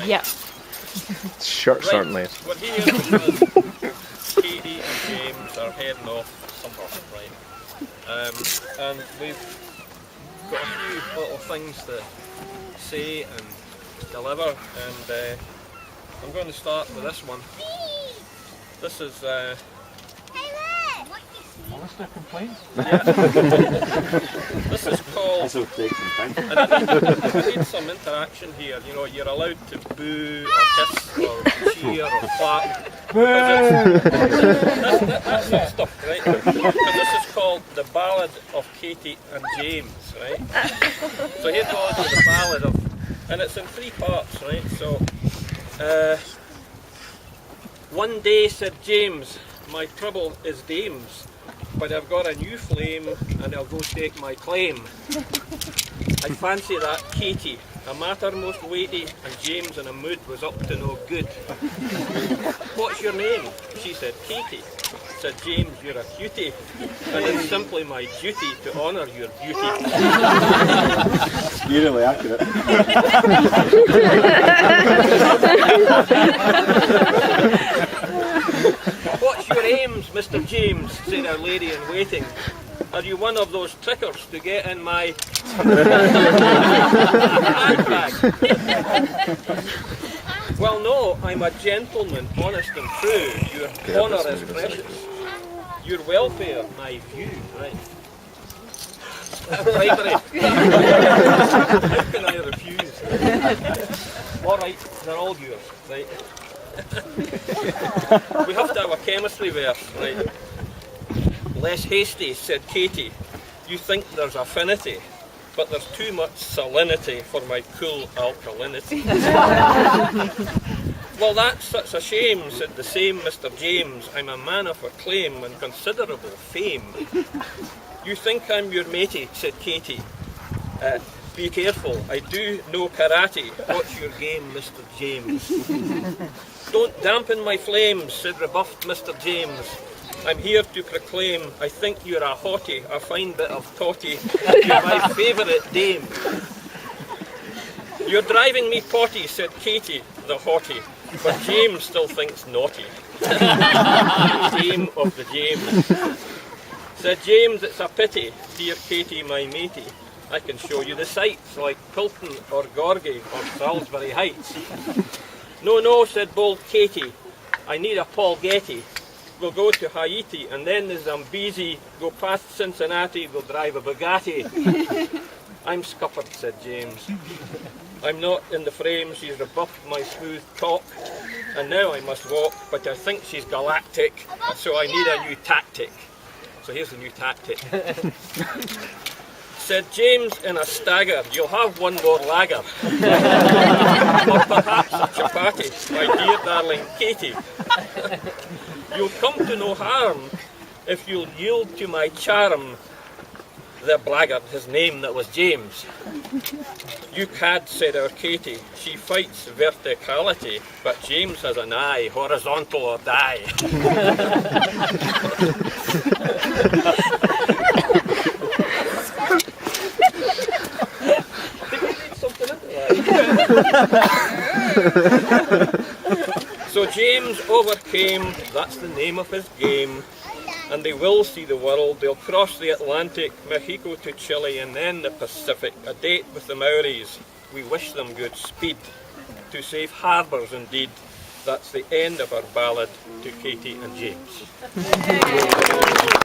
Yep. Short, Right, certainly. we're here because Katie and James are heading off somewhere, right? And we've got a few little things to say and deliver, and I'm going to start with this one. This is A list of complaints? this is called, This will take some time. and I need some interaction here. You know, you're allowed to boo or kiss or cheer or clap. That's not stuff, right? But this is called the Ballad of Katie and James, right? So here goes with the Ballad of, and it's in 3 parts, right? So, one day said James, my trouble is dames, but I've got a new flame and I'll go take my claim. I fancy that Katie, a matter most weighty, and James in a mood was up to no good. What's your name? She said, Katie. Said James, you're a cutie, and it's simply my duty to honour your beauty. Eerily accurate. What's your aims, Mr. James? Said our lady in waiting. Are you one of those trickers to get in my handbag? Well, no, I'm a gentleman, honest and true. Your honour is precious. Your welfare, my view, right? Bribery. How can I refuse? All right, they're all yours, right? We have to have a chemistry verse, right? Less hasty, said Katie. You think there's affinity, but there's too much salinity for my cool alkalinity. Well, that's such a shame, said the same Mr. James. I'm a man of acclaim and considerable fame. You think I'm your matey, said Katie. Be careful, I do know karate. What's your game, Mr. James? Don't dampen my flames, said rebuffed Mr. James. I'm here to proclaim, I think you're a hottie, a fine bit of totty. You're my favourite dame. You're driving me potty, said Katie, the hottie, but James still thinks naughty. Dame of the James. Said James, it's a pity, dear Katie, my matey. I can show you the sights like Pilton or Gorgie or Salisbury Heights. No, no, said bold Katie, I need a Paul Getty. We'll go to Haiti and then the Zambezi, go past Cincinnati, we'll drive a Bugatti. I'm scuppered, said James. I'm not in the frame, she's rebuffed my smooth talk, and now I must walk, but I think she's galactic, so I need a new tactic. So here's the new tactic. Said James in a stagger, you'll have one more lager. Or perhaps a chapati, my dear darling Katie. You'll come to no harm if you'll yield to my charm. The blackguard, his name that was James. You cad, said our Katie, she fights verticality, but James has an eye, horizontal or die. So James overcame, that's the name of his game, and they will see the world. They'll cross the Atlantic, Mexico to Chile, and then the Pacific, a date with the Maoris. We wish them good speed, to safe harbours indeed. That's the end of our ballad to Katie and James.